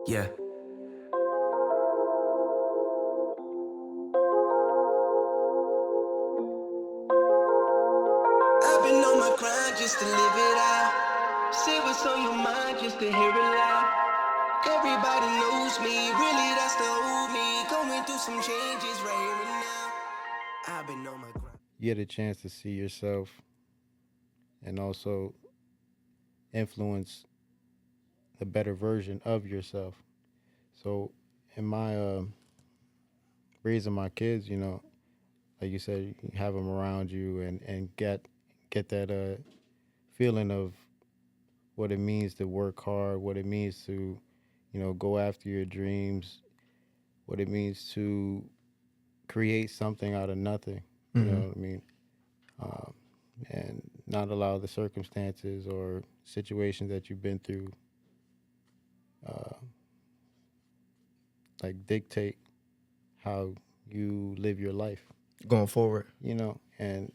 Yeah. I've been on my grind just to live it out. Say what's on your mind just to hear it loud. Everybody knows me, really that's the old me. Going through some changes right here and now. I've been on my grind. You get a chance to see yourself and also influence the better version of yourself. So, in my raising my kids, like you said, you have them around you and get that feeling of what it means to work hard, what it means to, go after your dreams, what it means to create something out of nothing. You know Mm-hmm. what I mean? Um, and not allow the circumstances or situations that you've been through uh, like dictate how you live your life. Going forward. And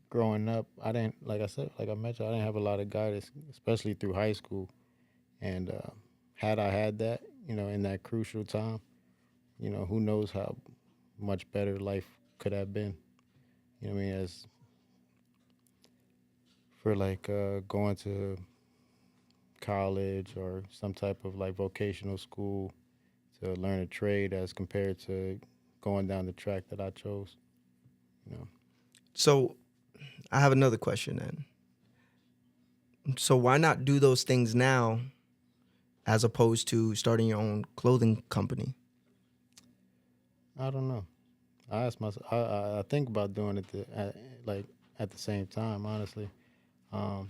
growing up, I didn't, like I said, like I mentioned, I didn't have a lot of guidance, especially through high school. And had I had that, in that crucial time, who knows how much better life could have been. You know what I mean? As for like going to college or some type of like vocational school to learn a trade as compared to going down the track that I chose. You know, So I have another question then. So why not do those things now as opposed to starting your own clothing company? I don't know. I ask myself. I think about doing it like at the same time. Honestly, I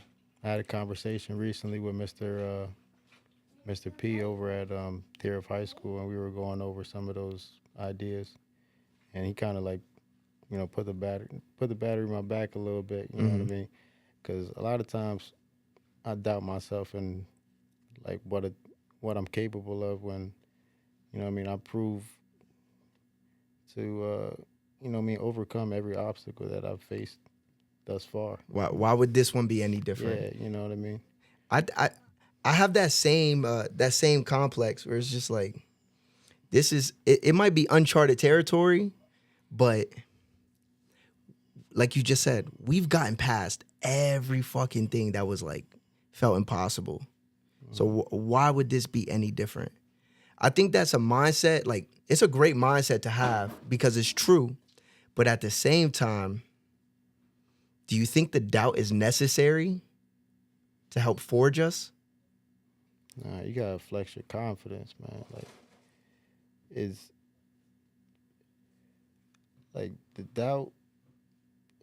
had a conversation recently with Mr. P over at Theriff High School, and we were going over some of those ideas. And he kind of like, put the battery in my back a little bit. You know what I Mm-hmm. mean? Because a lot of times I doubt myself and like what I'm capable of when I prove to overcome every obstacle that I've faced thus far. Why would this one be any different? Yeah, you know what I mean. I, I, I have that same complex where it's just like it might be uncharted territory, but like you just said, we've gotten past every fucking thing that was like felt impossible. So why would this be any different? I think that's a mindset. Like it's a great mindset to have because it's true, but at the same time, do you think the doubt is necessary to help forge us? Nah, you gotta flex your confidence, man. Like is like the doubt,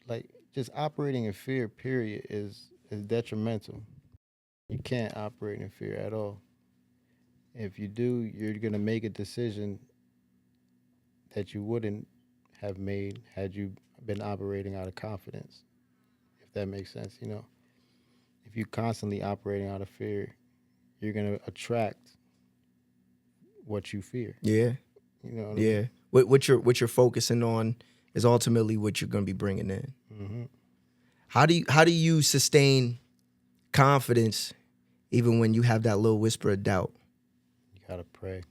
like just operating in fear. Period is detrimental. You can't operate in fear at all. If you do, you're gonna make a decision that you wouldn't have made had you been operating out of confidence. If that makes sense, if you're constantly operating out of fear, you're gonna attract what you fear. Yeah, You know what I yeah. mean? What you're focusing on is ultimately what you're going to be bringing in. Hmm. How do you sustain confidence even when you have that little whisper of doubt? You gotta pray.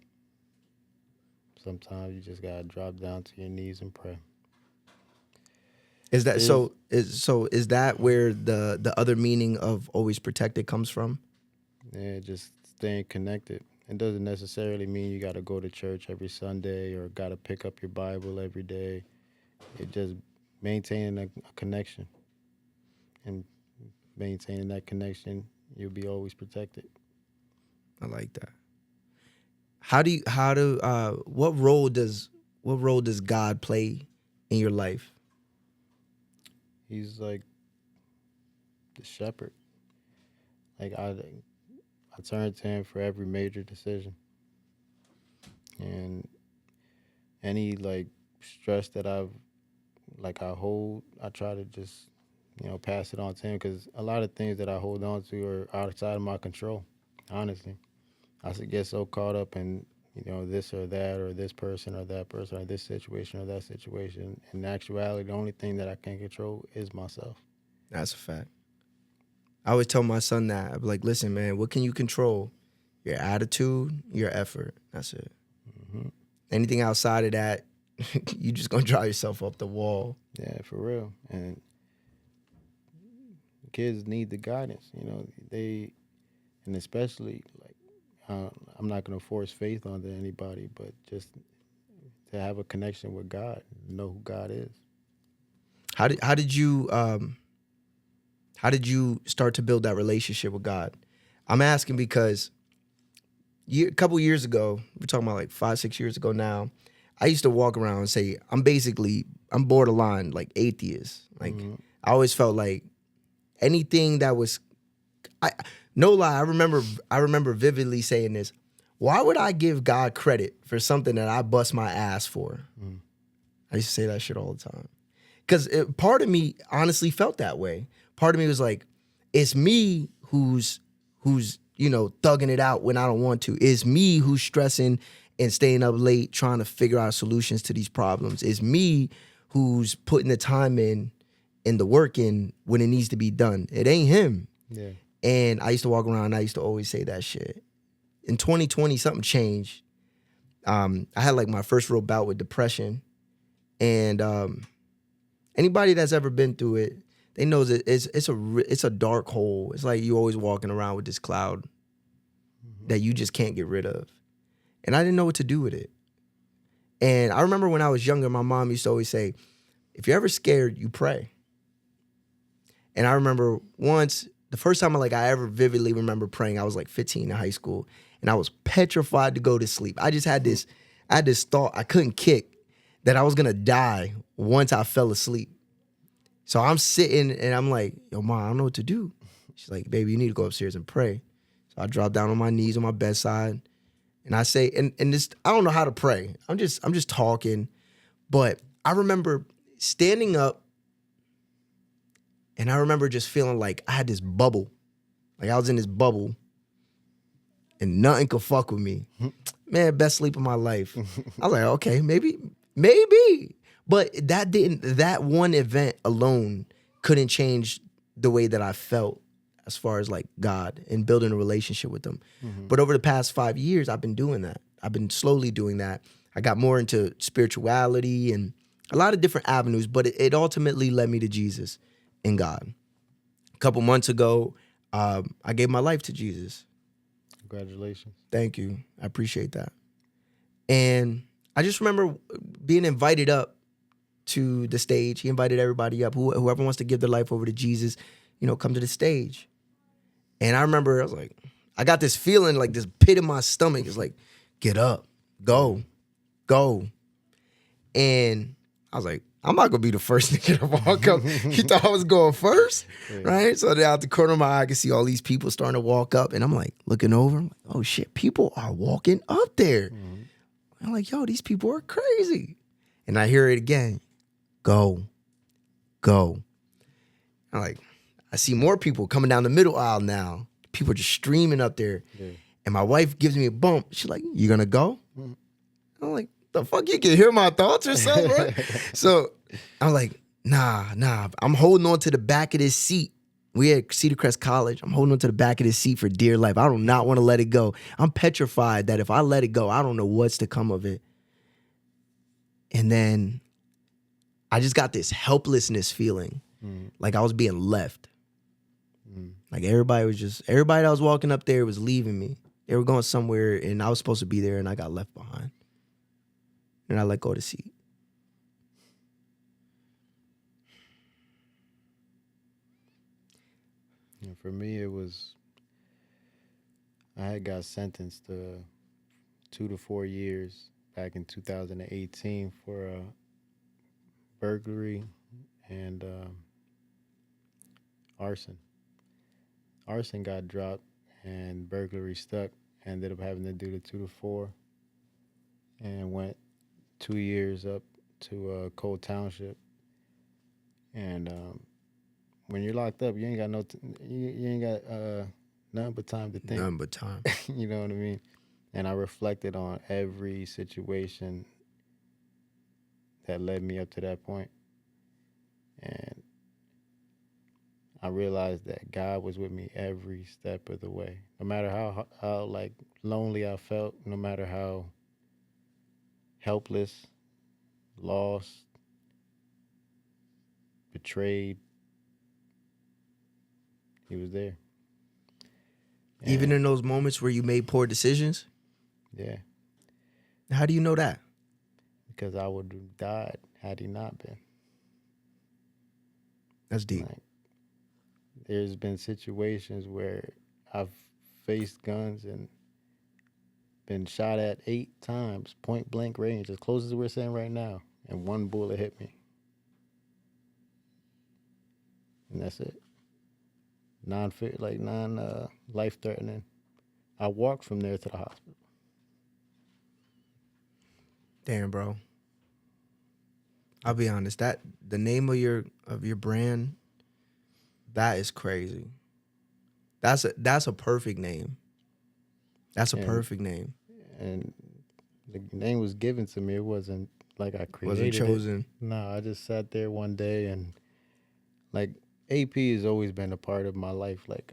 Sometimes you just gotta drop down to your knees and pray. Is that Is is that where the other meaning of always protected comes from? Yeah, just staying connected. It doesn't necessarily mean you gotta go to church every Sunday or gotta pick up your Bible every day. It just maintaining a connection and maintaining that connection, you'll be always protected. I like that. What role does God play in your life? He's like the shepherd. Like I turn to him for every major decision and any like stress that I hold. I try to just pass it on to him because a lot of things that I hold on to are outside of my control. Honestly, get so caught up in this or that or this person or that person or this situation or that situation. In actuality, the only thing that I can control is myself. That's a fact. I always tell my son that. I'm like, listen, man, what can you control? your attitude, your effort. That's it. Hmm. Anything outside of that, you just gonna drive yourself up the wall. Yeah, for real. And kids need the guidance. You know, and especially like I'm not gonna force faith onto anybody, but just to have a connection with God, know who God is. How did you start to build that relationship with God? I'm asking because a couple years ago, we're talking about like 5-6 years ago now, I used to walk around and say I'm borderline like atheist. Like Hmm. I always felt like anything that was I no lie, I remember vividly saying this. Why would I give God credit for something that I bust my ass for? Mm. I used to say that shit all the time. Because part of me honestly felt that way. Part of me was like, it's me who's thugging it out when I don't want to. It's me who's stressing and staying up late trying to figure out solutions to these problems. It's me who's putting the time in and the work in when it needs to be done. It ain't him. Yeah. And I used to walk around and I used to always say that shit. In 2020, something changed. I had like my first real bout with depression. And anybody that's ever been through it, they know that it's a dark hole. It's like you always walking around with this cloud that you just can't get rid of. And I didn't know what to do with it. And I remember when I was younger, my mom used to always say, if you're ever scared, you pray. And I remember once, the first time I ever vividly remember praying, I was like 15 in high school, and I was petrified to go to sleep. I just had this thought I couldn't kick that I was gonna die once I fell asleep. So I'm sitting and I'm like, yo, Mom, I don't know what to do. She's like, baby, you need to go upstairs and pray. So I drop down on my knees on my bedside and I say, and this, I don't know how to pray. I'm just talking. But I remember standing up and I remember just feeling like I had this bubble. Like I was in this bubble and nothing could fuck with me. Man, best sleep of my life. I was like, okay, maybe. But that one event alone couldn't change the way that I felt as far as like God and building a relationship with him. Mm-hmm. But over the past 5 years, I've been doing that. I've been slowly doing that. I got more into spirituality and a lot of different avenues, but it ultimately led me to Jesus and God. A couple months ago, I gave my life to Jesus. Congratulations. Thank you. I appreciate that. And I just remember being invited up to the stage. He invited everybody up. Whoever wants to give their life over to Jesus, come to the stage. And I remember I was like, I got this feeling like this pit in my stomach. It's like, get up, go. And I was like, I'm not gonna be the first nigga to walk up. You thought I was going first, right? So then out the corner of my eye, I could see all these people starting to walk up, and I'm like looking over. I'm like, oh shit, people are walking up there. Mm-hmm. I'm like, yo, these people are crazy. And I hear it again, go. I'm like, I see more people coming down the middle aisle now. People are just streaming up there. Yeah. And my wife gives me a bump. She's like, you gonna go? Mm-hmm. I'm like, the fuck, you can hear my thoughts or something, right? So I'm like, nah. I'm holding on to the back of this seat. We at Cedar Crest College. I'm holding on to the back of this seat for dear life. I do not want to let it go. I'm petrified that if I let it go, I don't know what's to come of it. And then I just got this helplessness feeling, like I was being left. Like everybody that was walking up there was leaving me. They were going somewhere and I was supposed to be there and I got left behind. And I let go of the seat. And for me, I had got sentenced to 2 to 4 years back in 2018 for burglary and arson. Arson got dropped and burglary stuck. Ended up having to do the 2 to 4 and went 2 years up to Cole Township. And when you're locked up, you ain't got nothing but time to think. Nothing but time. You know what I mean? And I reflected on every situation that led me up to that point. And I realized that God was with me every step of the way. No matter how like lonely I felt, no matter how helpless, lost, betrayed, he was there. Even And in those moments where you made poor decisions? yeah, How do you know that? because I would have died had he not been. That's deep. Like, there's been situations where I've faced guns and been shot at 8 times, point blank range, as close as we're saying right now, and one bullet hit me, and that's it. Non life threatening. I walked from there to the hospital. Damn, bro. I'll be honest. That the name of your brand, that is crazy. That's a perfect name. That's a And perfect name. and the name was given to me. It wasn't like I Wasn't created it. chosen. No, I just sat there one day and like AP has always been a part of my life. Like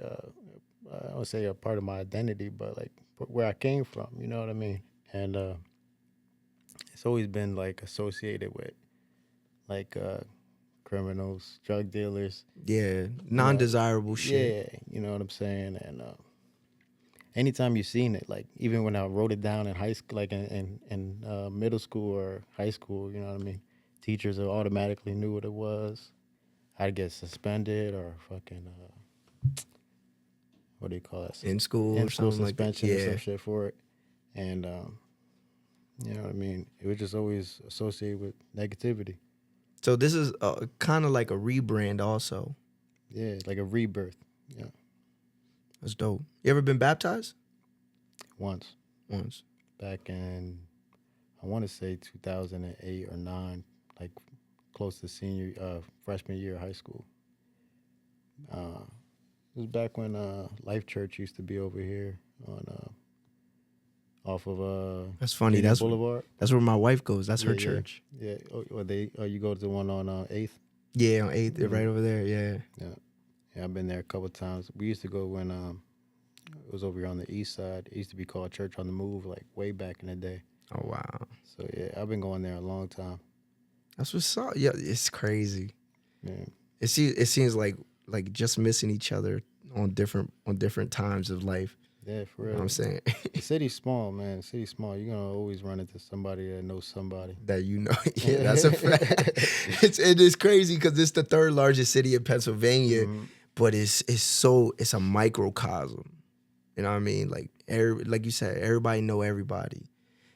I would say a part of my identity, but like where I came from. You know what I mean? And it's always been like associated with like criminals, drug dealers. Yeah, You know, non-desirable shit. yeah, you know what I'm saying. And anytime you've seen it, like even when I wrote it down in high school, like in middle school or high school, you know what I mean. Teachers automatically knew what it was. I'd get suspended or fucking what do you call that? In school In or school something like that. suspension or Yeah. some shit for it. And you know what I mean? It was just always associated with negativity. So this is kind of like a rebrand also. Yeah, like a rebirth. Yeah. That's dope. You ever been baptized? Once. Once. Back in I want to say 2008 or 9, like close to freshman year of high school. It was back when Life Church used to be over here on off of That's funny. Union That's Boulevard. that's where my wife goes. That's her Yeah, church. Yeah. You go to the one on 8th? Yeah, on 8th, Mhm. right over there. Yeah. Yeah. Yeah, I've been there a couple of times. We used to go when it was over here on the east side. It used to be called Church on the Move, like way back in the day. Oh wow. So yeah, I've been going there a long time. That's what's up. Yeah, it's crazy. Yeah. It seems like just missing each other on different times of life. Yeah, for You know real. what I'm saying? The city's small, man. The city's small. You're gonna always run into somebody that knows somebody. That you know. Yeah, that's a fact. It is crazy because it's the third largest city in Pennsylvania, but it's a microcosm. You know what I mean? Like like you said, everybody know everybody.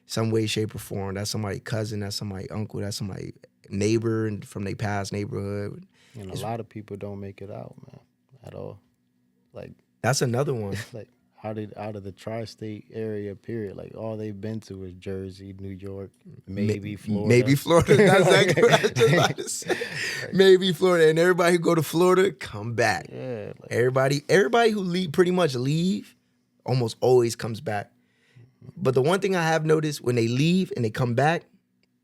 Some way, shape, or form. That's somebody's cousin, that's somebody's uncle, that's somebody's neighbor and from their past neighborhood. And a lot of people don't make it out, man, at all. Like That's another one. like out of the tri-state area, period. Like all they've been to is Jersey, New York, maybe Florida. Maybe Florida. That's exactly what I was just about to say. Maybe Florida. And everybody who go to Florida, come back. Yeah, like, Everybody who pretty much leave almost always comes back. But the one thing I have noticed, when they leave and they come back,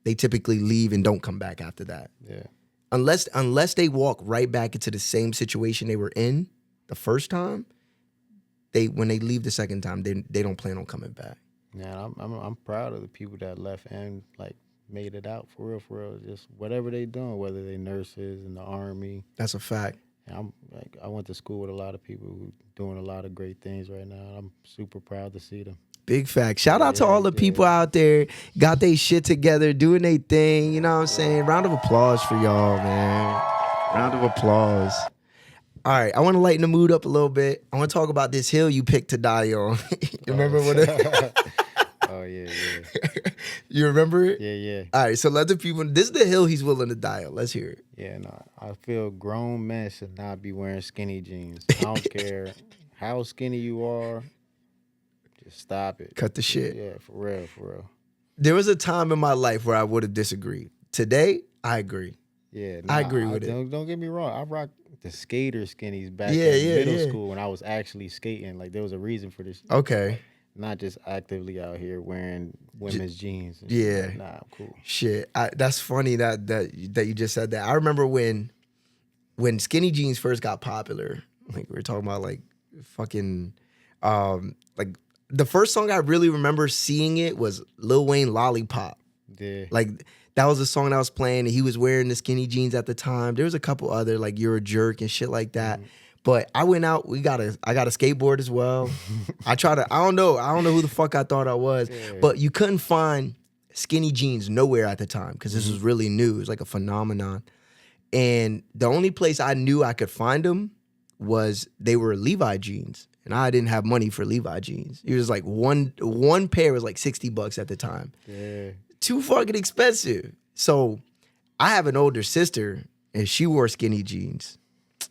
they typically leave and don't come back after that. yeah. Unless they walk right back into the same situation they were in the first time, when they leave the second time, they don't plan on coming back. Yeah, I'm proud of the people that left and like made it out for real. Just whatever they doing, whether they nurses in the army. That's a fact. And I went to school with a lot of people who doing a lot of great things right now. I'm super proud to see them. Big fact. Shout out to all the people out there, got their shit together, doing their thing. You know what I'm saying? Round of applause for y'all, man. Round of applause. All right, I want to lighten the mood up a little bit. I want to talk about this hill you picked to die on. You remember what it? Oh, yeah. You remember it? Yeah. All right, so let the people. This is the hill he's willing to die on. Let's hear it. Yeah, no. I feel grown men should not be wearing skinny jeans. I don't care how skinny you are. Just stop it. Cut the shit. Yeah, for real. There was a time in my life where I would have disagreed. Today, I agree. Yeah, I agree with it. Don't get me wrong. I rocked the skater skinnies back Yeah, in yeah, middle yeah. school when I was actually skating. Like there was a reason for this. Okay. Not just actively out here wearing women's jeans. And yeah. shit. Like, nah, I'm cool. Shit, that's funny that you just said that. I remember when skinny jeans first got popular. Like we were talking about like fucking like the first song I really remember seeing it was Lil Wayne Lollipop. Yeah. Like that was a song that was playing, and he was wearing the skinny jeans at the time. There was a couple other like You're a Jerk and shit like that. But I went out. I got a skateboard as well. I don't know who the fuck I thought I was. Yeah. But you couldn't find skinny jeans nowhere at the time because this was really new. It was like a phenomenon. And the only place I knew I could find them was they were Levi jeans. And I didn't have money for Levi jeans. It was like one pair was like $60 at the time. Yeah. Too fucking expensive. So I have an older sister and she wore skinny jeans.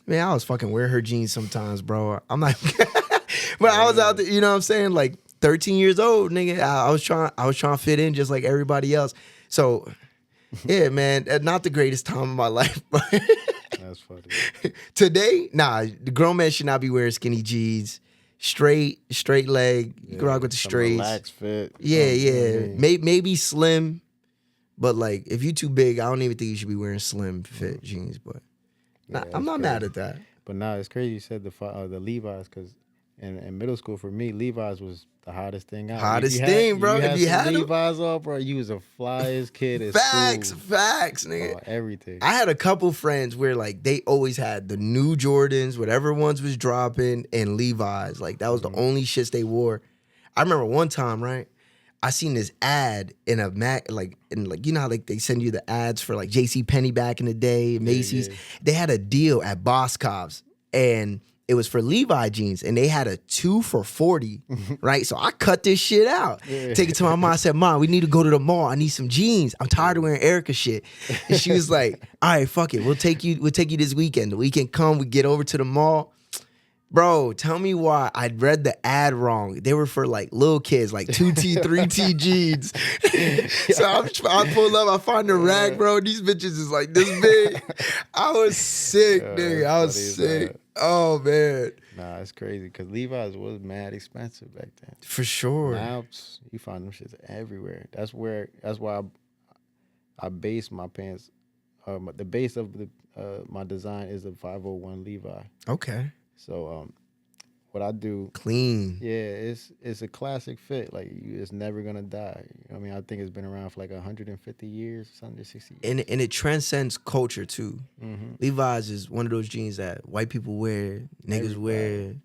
Man, I was fucking wearing her jeans sometimes, bro. I'm not, but I was out there, you know what I'm saying? Like 13 years old, nigga. I was trying to fit in just like everybody else. So yeah, man, not the greatest time of my life, but That's funny. today, nah, the grown man should not be wearing skinny jeans. Straight leg. You can rock with the Some straights. relaxed fit. Yeah. Maybe slim, but like if you too big, I don't even think you should be wearing slim fit jeans. But I'm not mad at that. But nah, it's crazy you said the Levi's, because in middle school for me, Levi's was the hottest thing out. Hottest thing, bro. If you had some them- Levi's on, bro, you was a flyest kid at Facts, school. nigga. Everything. I had a couple friends where like they always had the new Jordans, whatever ones was dropping, and Levi's. Like that was the only shits they wore. I remember one time, right? I seen this ad in a you know how like they send you the ads for like J.C. Penney back in the day, Macy's. yeah. They had a deal at Boscov's, and it was for Levi jeans, and they had a 2 for $40, right? So I cut this shit out. Yeah. Take it to my mom. I said, Mom, we need to go to the mall. I need some jeans. I'm tired of wearing Erica shit. And she was like, all right, fuck it. We'll take you this weekend. The weekend come, we get over to the mall. Bro, tell me why I read the ad wrong. They were for like little kids, like 2T, 3T jeans. So I pull up, I find the rack, bro. These bitches is like this big. I was sick, nigga. I was sick. Oh, man. Nah, it's crazy because Levi's was mad expensive back then. For sure. Now you find them shits everywhere. That's why I base my pants. The base of my design is a 501 Levi. Okay. So what I do, Clean. yeah, it's a classic fit. Like it's never gonna die. You know what I mean, I think it's been around for like 150 years, 160 years. And it transcends culture too. Mm-hmm. Levi's is one of those jeans that white people wear, niggas wear.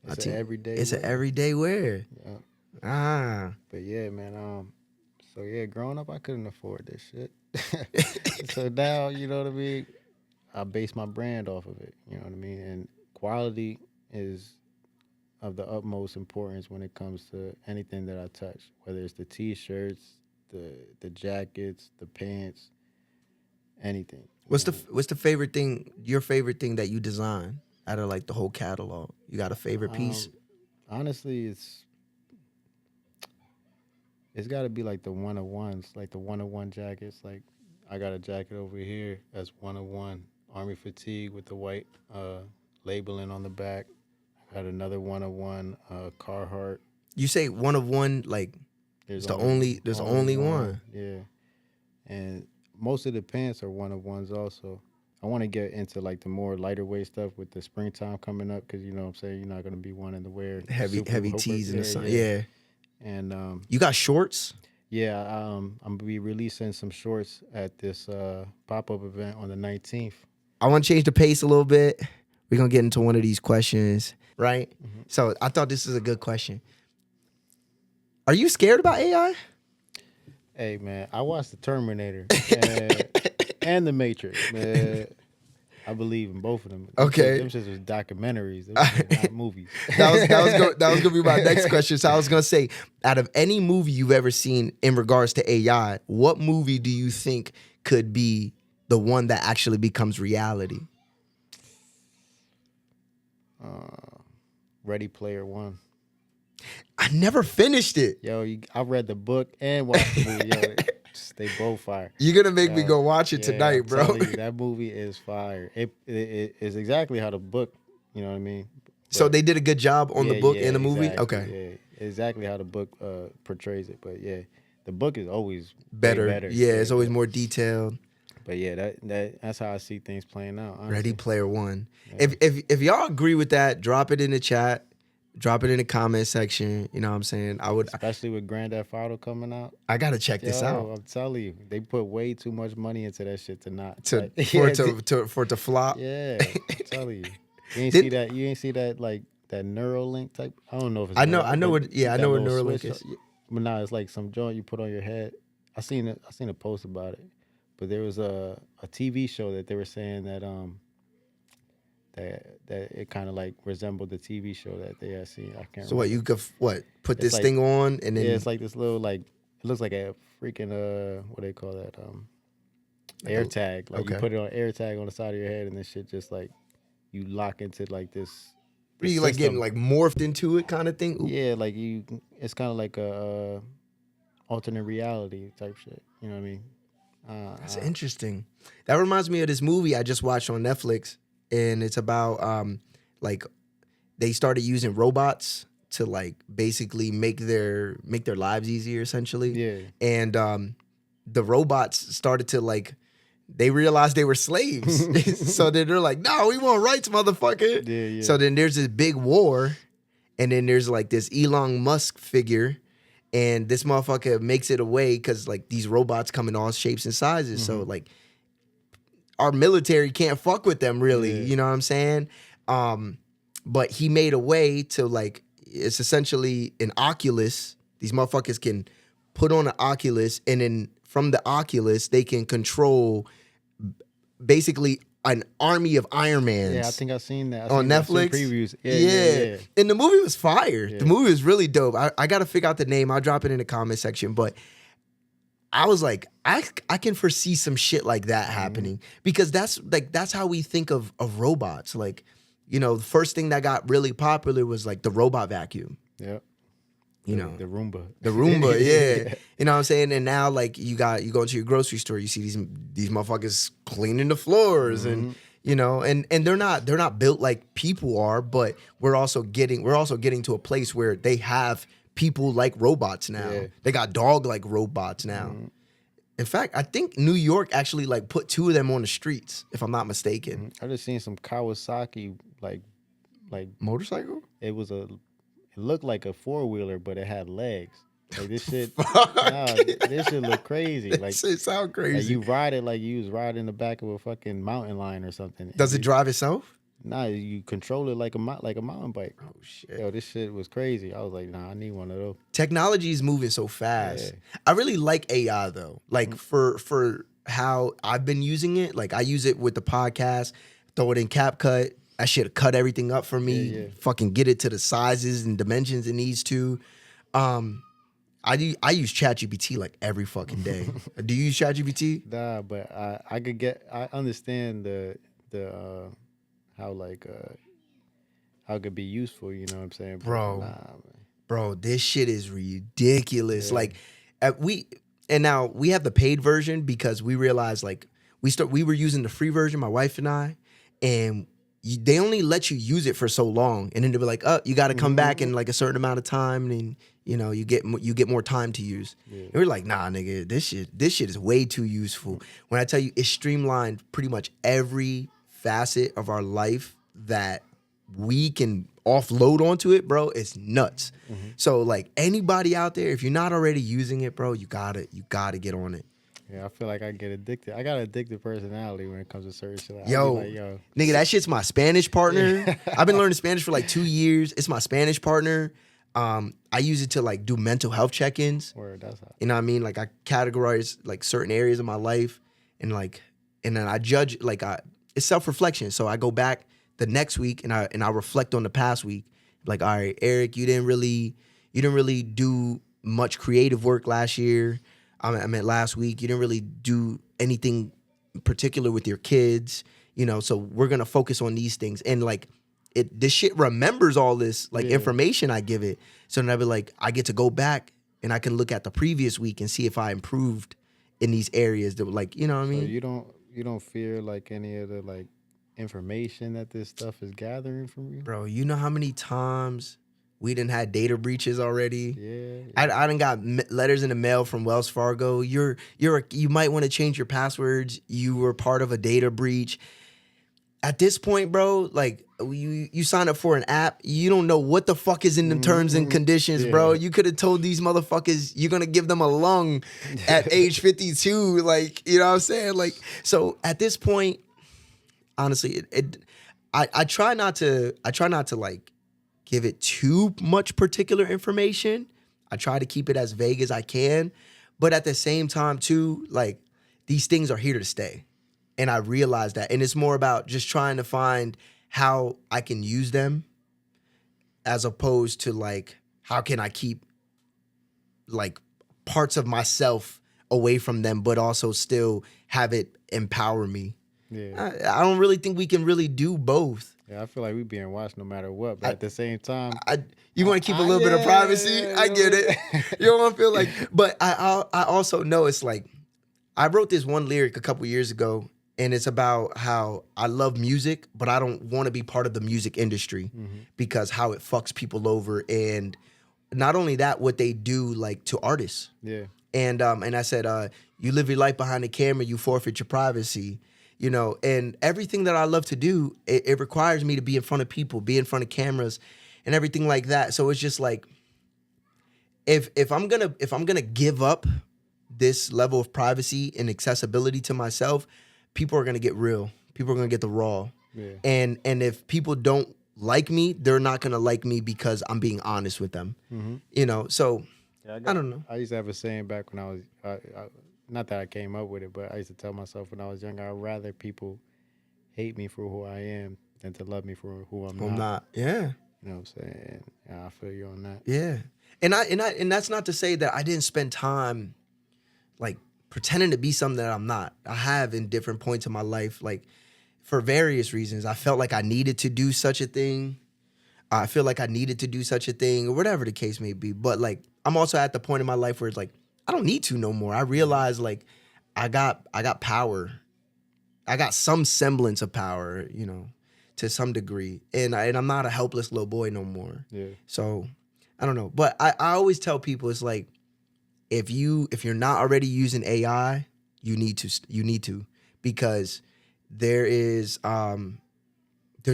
It's an everyday. It's wear. an everyday wear. Yeah. Ah. But yeah, man. So yeah, growing up, I couldn't afford this shit. So now, you know what I mean. I base my brand off of it. You know what I mean, and quality is of the utmost importance when it comes to anything that I touch, whether it's the t-shirts, the jackets, the pants, anything. What's the favorite thing? Your favorite thing that you design out of like the whole catalog? You got a favorite piece? Honestly, it's got to be like the one-of-ones, like the one-of-one jackets. Like I got a jacket over here that's one-of-one Army fatigue with the white labeling on the back. I got another one-of-one Carhartt. You say one of one, like there's only one. Yeah, and most of the pants are one-of-ones also. I want to get into like the more lighter weight stuff with the springtime coming up, because you know what I'm saying, you're not going to be wanting to wear Heavy tees in the sun. Yeah. And you got shorts? yeah, I'm going to be releasing some shorts at this pop-up event on the 19th. I want to change the pace a little bit. We're going to get into one of these questions, right? Mm-hmm. So I thought this was a good question. Are you scared about AI? Hey, man, I watched The Terminator and The Matrix, man. I believe in both of them. Okay. Them shits was documentaries. Them shits was not movies. That was gonna be my next question. So I was gonna say, out of any movie you've ever seen in regards to AI, what movie do you think could be the one that actually becomes reality? Ready Player One. I never finished it. Yo, I read the book and watched the movie. Yo, they both fire. You're gonna make me go watch it tonight, I'm bro. telling you, that movie is fire. It is exactly how the book, you know what I mean? So they did a good job on the book and the movie? Exactly, Okay. Yeah, exactly how the book portrays it. But yeah, the book is always Better. way better. Yeah, it's always more detailed. But yeah, that's how I see things playing out. Honestly. Ready Player One. Yeah. If y'all agree with that, drop it in the chat. Drop it in the comment section. You know what I'm saying? Especially with Grand Theft Auto coming out. I gotta check this out. I'm telling you, they put way too much money into that shit to not For it to flop. Yeah, I'm telling you. You ain't Did- see that. You ain't see that like that Neuralink type. I don't know if it's. I know Neuralink, but I know what that little Neuralink switch, is. But now it's like some joint you put on your head. I seen it. I seen a post about it. But there was a TV show that they were saying that that it kind of like resembled the TV show that they had seen. I can't. So remember. what you could put It's this like- thing on and then Yeah, it's like this little like it looks like a freaking what do they call that Like air a- tag. Like you okay. put it on air tag on the side of your head and this shit just like you lock into like this. What are you like getting like morphed into it kind of thing? Ooh. Yeah, like you. It's kind of like a alternate reality type shit. You know what I mean? That's interesting. That reminds me of this movie I just watched on Netflix, and it's about like they started using robots to like basically make their lives easier essentially. Yeah. And the robots started to like they realized they were slaves. So then they're like, no, we want rights, motherfucker. Yeah, yeah. So then there's this big war, and then there's like this Elon Musk figure, and this motherfucker makes it away because like these robots come in all shapes and sizes. So like our military can't fuck with them really. Yeah. You know what I'm saying? But he made a way to like it's essentially an Oculus. These motherfuckers can put on an Oculus, and then from the Oculus they can control basically an army of Iron Mans. Yeah, I think I've seen that. On Netflix? Previews. Yeah. And the movie was fire. Yeah. The movie was really dope. I got to figure out the name. I'll drop it in the comment section. But I was like, I can foresee some shit like that happening because that's how we think of robots. Like, you know, the first thing that got really popular was like the robot vacuum. Yeah. You know, the Roomba. the Roomba, yeah. You know what I'm saying? And now like you go into your grocery store, you see these motherfuckers cleaning the floors and you know, and they're not built like people are, but we're also getting to a place where they have people like robots now. Yeah. They got dog like robots now. In fact, I think New York actually like put 2 of them on the streets, if I'm not mistaken. I just seen some Kawasaki like Motorcycle? it looked like a 4-wheeler, but it had legs. Like this shit, this shit look crazy. Like It sound like crazy. you ride it like you was riding the back of a fucking mountain lion or something. Does it drive itself? Nah, you control it like a mountain bike. Oh shit. Yo, this shit was crazy. I was like, nah, I need one of those. Technology is moving so fast. Yeah. I really like AI though. Like for how I've been using it. Like I use it with the podcast, throw it in CapCut. That shit cut everything up for me. Yeah. Fucking get it to the sizes and dimensions it needs to. I use ChatGPT like every fucking day. Do you use ChatGPT? Nah, but I understand the how how it could be useful. You know what I'm saying, Bro. Nah, man. Bro, this shit is ridiculous. Yeah. Like now we have the paid version because we realized like we were using the free version, my wife and I, and they only let you use it for so long, and then they'll be like, "Oh, you got to come back in like a certain amount of time, and you know you get more time to use." Yeah. And we're like, "Nah, nigga, this shit is way too useful." When I tell you, it streamlined pretty much every facet of our life that we can offload onto it, bro. It's nuts. So like anybody out there, if you're not already using it, bro, you gotta get on it. Yeah, I feel like I get addicted. I got an addictive personality when it comes to certain shit. I'll be Yo, like, yo, nigga, that shit's my Spanish partner. I've been learning Spanish for like 2 years. It's my Spanish partner. I use it to like do mental health check-ins. word, that's how. You know what I mean? Like I categorize like certain areas of my life and then I judge it's self-reflection. So I go back the next week and I reflect on the past week. Like, all right, Eric, you didn't really do much creative work last year. I meant last week. You didn't really do anything particular with your kids, you know, so we're going to focus on these things. And like this shit remembers all this like information I give it. So then I'd be like, I get to go back and I can look at the previous week and see if I improved in these areas that were like, you know what I mean? So you don't fear like any of the like information that this stuff is gathering from you? Bro, you know how many times we done had data breaches already? Yeah. I done got letters in the mail from Wells Fargo. You might want to change your passwords. You were part of a data breach. at this point, bro, like you sign up for an app, you don't know what the fuck is in the terms and conditions, bro. Yeah. You could have told these motherfuckers you're gonna give them a lung at age 52, like, you know what I'm saying? Like, so at this point, honestly, I try not to like give it too much particular information. I try to keep it as vague as I can, but at the same time too, like these things are here to stay. And I realize that. And it's more about just trying to find how I can use them as opposed to like, how can I keep like parts of myself away from them, but also still have it empower me. Yeah. I don't really think we can really do both. Yeah, I feel like we being watched no matter what, but at the same time, You want to keep a little bit of privacy. I get it. You don't want to feel like, but I also know it's like, I wrote this one lyric a couple years ago, and it's about how I love music, but I don't want to be part of the music industry because how it fucks people over, and not only that, what they do like to artists. yeah, And I said, you live your life behind the camera, you forfeit your privacy, you know. And everything that I love to do, it requires me to be in front of people, be in front of cameras, and everything like that. So it's just like, if I'm gonna give up this level of privacy and accessibility to myself, people are gonna get real. People are gonna get the raw. yeah. And if people don't like me, they're not gonna like me because I'm being honest with them. You know, so Yeah, I don't know. I used to have a saying back when I was, not that I came up with it, but I used to tell myself when I was younger, I'd rather people hate me for who I am than to love me for who I'm I'm not. not. Yeah. You know what I'm saying? Yeah, I feel you on that. Yeah. And that's not to say that I didn't spend time like pretending to be something that I'm not. I have in different points in my life, like for various reasons. I felt like I needed to do such a thing. I feel like I needed to do such a thing, or whatever the case may be. But like, I'm also at the point in my life where it's like, I don't need to no more. I realize like I got power. I got some semblance of power, you know, to some degree. And I'm not a helpless little boy no more. Yeah. So I don't know. But I always tell people, it's like, if you're not already using AI, you need to, because there's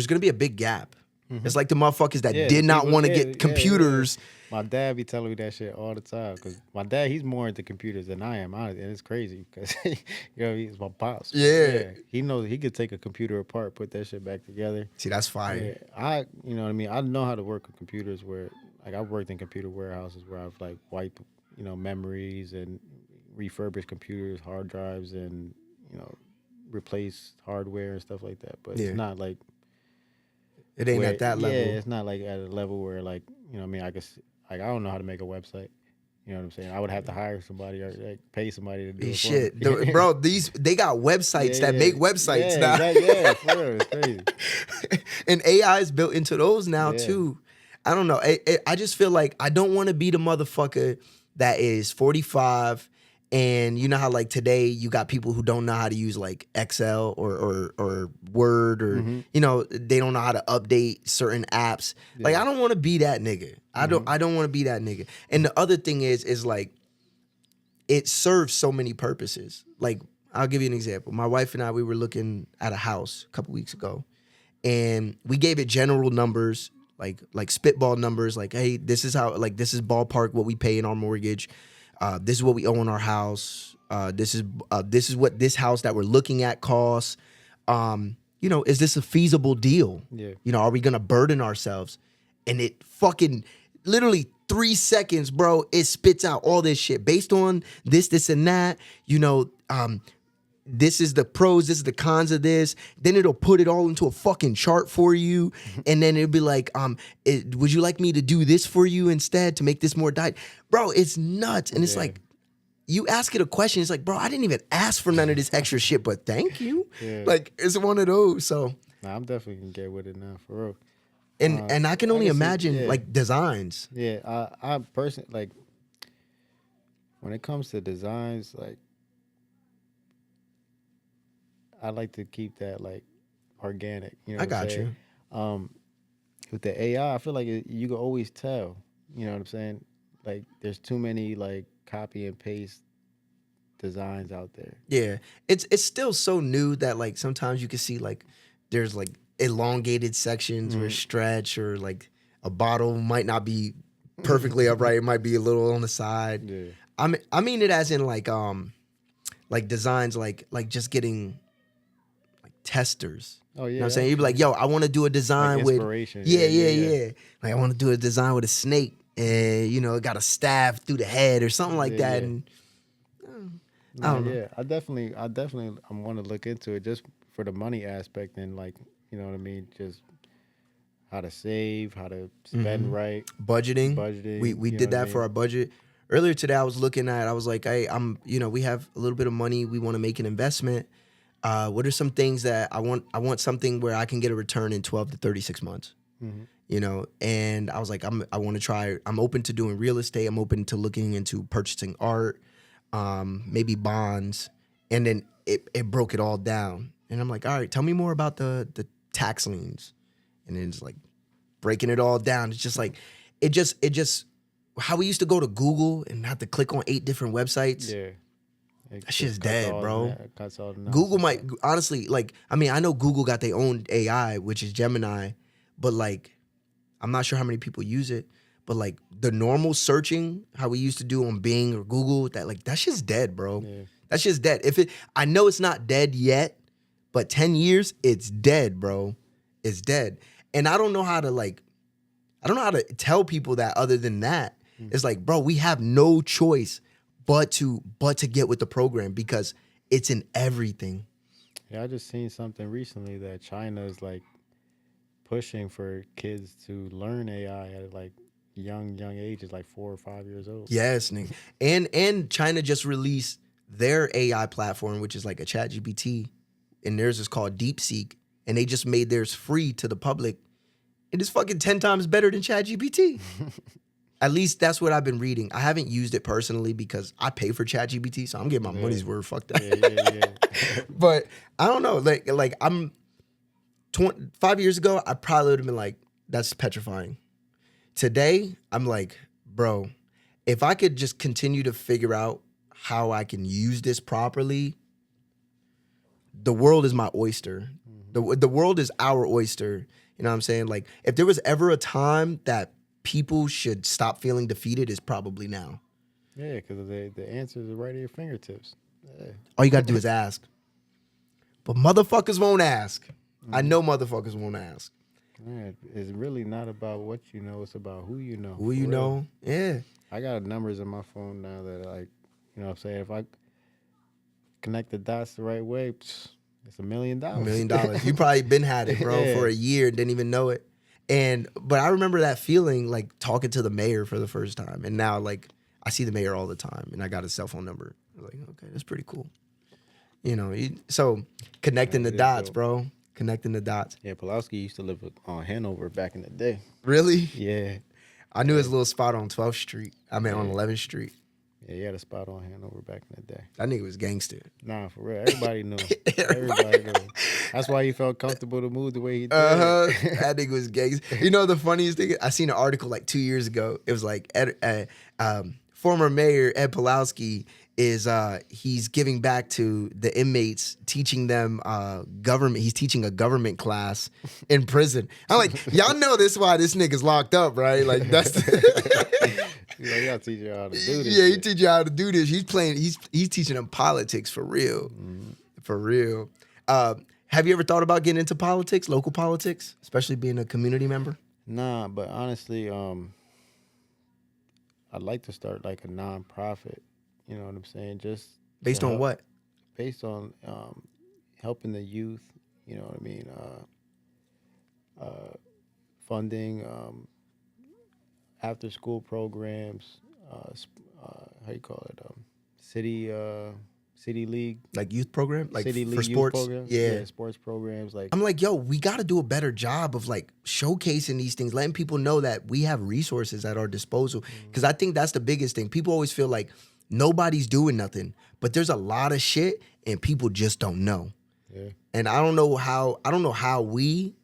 gonna be a big gap. It's like the motherfuckers that Yeah, did not people- want to yeah, get computers. My dad be telling me that shit all the time because my dad, he's more into computers than I am, honestly, and it's crazy because you know he's my pops. Yeah. He knows he could take a computer apart, put that shit back together. See, that's fire. Yeah, you know what I mean. I know how to work with computers. Where like I've worked in computer warehouses where I've like wiped memories and refurbished computers, hard drives, and replaced hardware and stuff like that. But Yeah. it's not like It ain't where- at that level. Yeah, it's not like at a level where like I mean I guess like I don't know how to make a website. You know what I'm saying? I would have to hire somebody or like pay somebody to do it. Shit, For me. bro, they got websites that make websites yeah, now. Exactly, yeah, for real, it's crazy. And AI is built into those now Yeah. too. I don't know. I just feel like I don't want to be the motherfucker that is 45, and you know how like today you got people who don't know how to use like Excel or Word, or they don't know how to update certain apps. Like I don't want to be that nigga. I don't want to be that nigga. And the other thing is like, it serves so many purposes. Like I'll give you an example. My wife and I, we were looking at a house a couple weeks ago, and we gave it general numbers, like spitball numbers, like, hey, this is how, like, this is ballpark what we pay in our mortgage. This is what we owe in our house. This is what this house that we're looking at costs. Is this a feasible deal? Yeah. Are we gonna burden ourselves? And it fucking literally 3 seconds, bro, it spits out all this shit based on this, and that. This is the pros, this is the cons of this. Then it'll put it all into a fucking chart for you. And then it'll be like, would you like me to do this for you instead to make this more diet? Bro, it's nuts. And it's like, you ask it a question, it's like, bro, I didn't even ask for none of this extra shit, but thank you. Yeah. Like, it's one of those. So, Nah, I'm definitely gonna get with it now, for real. and I can only I can see- imagine yeah. like designs. Yeah, I personally like when it comes to designs, like I like to keep that like organic. You know, I what I'm got saying? With the AI, I feel like you can always tell. You know what I'm saying? Like there's too many like copy and paste designs out there. Yeah, it's still so new that like sometimes you can see like there's like elongated sections or stretch, or like a bottle might not be perfectly upright. It might be a little on the side. Yeah. I mean it as in like designs, like just getting like testers. Oh yeah. You know what I'm saying? You'd be like, yo, I want to do a design Like with inspiration. yeah. Like I want to do a design with a snake, and you know, it got a staff through the head or something like that. Yeah. And No, don't know. yeah, I definitely I want to look into it just for the money aspect and like, you know what I mean, just how to save, how to spend right, budgeting. budgeting. We you did know what I that for mean? our budget. Earlier today, I was looking at. I was like, hey, we have a little bit of money. We want to make an investment. What are some things that I want? I want something where I can get a return in 12 to 36 months. You know, and I was like, I want to try. I'm open to doing real estate. I'm open to looking into purchasing art, maybe bonds, and then it broke it all down. And I'm like, all right, tell me more about the tax liens, and then it's like breaking it all down. It's just like it just how we used to go to Google and have to click on 8 different websites. Yeah. That shit's dead, bro. Cuts all the Google nonsense might out. honestly, like, I mean, I know Google got their own AI, which is Gemini, but like, I'm not sure how many people use it. But like the normal searching, how we used to do on Bing or Google, that shit's dead, bro. Yeah. That shit's dead. I know it's not dead yet, but 10 years, it's dead, bro. It's dead. And I don't know how to tell people that other than that. It's like, bro, we have no choice but to get with the program because it's in everything. Yeah, I just seen something recently that China is like pushing for kids to learn AI at like young ages, like 4 or 5 years old. Yes, nigga. And China just released their AI platform, which is like a chat GPT, and theirs is called DeepSeek, and they just made theirs free to the public. It is fucking 10 times better than chat GPT. At least that's what I've been reading. I haven't used it personally because I pay for chat GPT, so I'm getting my money's worth. Fuck that. Yeah. But I don't know. Like I'm 5 years ago, I probably would have been like, that's petrifying. Today, I'm like, bro, if I could just continue to figure out how I can use this properly, the world is my oyster. The world is our oyster. You know what I'm saying? Like, if there was ever a time that people should stop feeling defeated, it's probably now. Yeah, because the answers are right at your fingertips. Yeah. All you got to do is ask. But motherfuckers won't ask. I know motherfuckers won't ask. Man, it's really not about what you know. It's about who you know. Who you For real. know? Yeah. I got numbers in my phone now that like, you know what I'm saying? If I connect the dots the right way, it's $1 million. $1 million. You probably been had it, bro, Yeah. for a year and didn't even know it. But I remember that feeling, like talking to the mayor for the first time. And now, like, I see the mayor all the time and I got his cell phone number. I'm like, okay, that's pretty cool. You know, so connecting the it is dots, dope. bro. Connecting the dots. Yeah, Pulowski used to live on Hanover back in the day. Really? Yeah. I knew his little spot on 12th Street. I mean, on 11th Street. Yeah, he had a spot on Hanover back in the day. That nigga was gangster. Nah, for real. Everybody knew. Everybody knew. That's why he felt comfortable to move the way he did. That nigga was gangster. You know the funniest thing? I seen an article like 2 years ago. It was like former mayor Ed Pulowski is he's giving back to the inmates, teaching them government. He's teaching a government class in prison. I'm like, y'all know this why this nigga's locked up, right? Like that's He's like, y'all teach you how to do this. yeah, he shit. teach you how to do this. He's teaching them politics for real. For real. Have you ever thought about getting into politics, local politics, especially being a community member? Nah, but honestly, I'd like to start like a nonprofit. You know what I'm saying? Just Based to on help- what? Based on helping the youth. You know what I mean? Funding after school programs. How you call it? City league. Like youth program? Like City for league youth sports? programs. Yeah. Sports programs. Like I'm like, yo, we got to do a better job of like showcasing these things, letting people know that we have resources at our disposal. Because I think that's the biggest thing. People always feel like nobody's doing nothing, but there's a lot of shit and people just don't know. yeah. And I don't know how we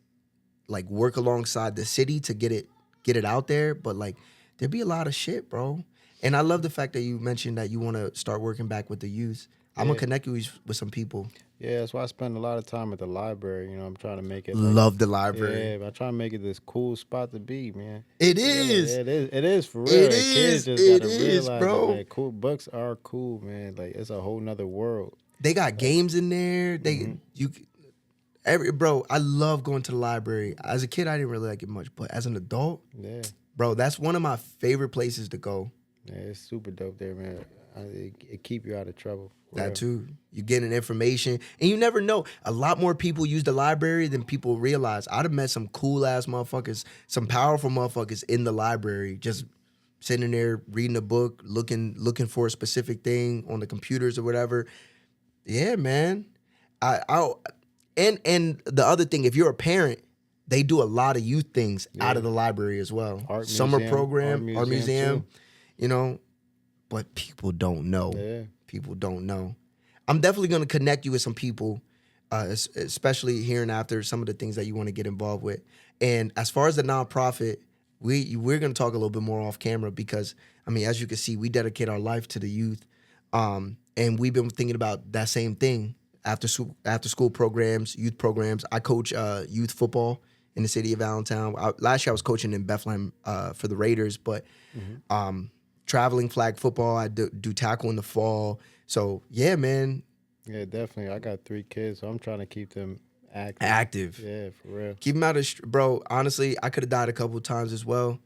like work alongside the city to get it out there, but like there'd be a lot of shit, bro. And I love the fact that you mentioned that you want to start working back with the youth. I'm gonna connect you with some people. Yeah, that's why I spend a lot of time at the library. I'm trying to make it like, Love the library. yeah, I try to make it this cool spot to be, man. It For real, is. yeah, it is for real. It And kids is. just It gotta is, realize that, bro. man. Cool books are cool, man. Like it's a whole nother world. They got Like, games in there. hmm Bro, I love going to the library. As a kid, I didn't really like it much, but as an adult, yeah, bro, that's one of my favorite places to go. yeah, it's super dope there, man. It keep you out of trouble. For That real. too. You getting information, and you never know. A lot more people use the library than people realize. I'd have met some cool ass motherfuckers, some powerful motherfuckers in the library, just sitting there reading a book, looking for a specific thing on the computers or whatever. Yeah, man. I and the other thing, if you're a parent, they do a lot of youth things out Yeah. of the library as well. Art Summer museum, program, art museum, too. you know. But people don't know. Yeah, People don't know. I'm definitely going to connect you with some people, especially here and after some of the things that you want to get involved with. And as far as the nonprofit, we're going to talk a little bit more off camera because, I mean, as you can see, we dedicate our life to the youth. And we've been thinking about that same thing after school programs, youth programs. I coach youth football in the city of Allentown. Last year I was coaching in Bethlehem for the Raiders, but traveling flag football. I do tackle in the fall. So yeah, man, yeah, definitely. I got 3 kids, so I'm trying to keep them active. active. Yeah, for real. Keep them out of bro. Honestly, I could have died a couple of times as well.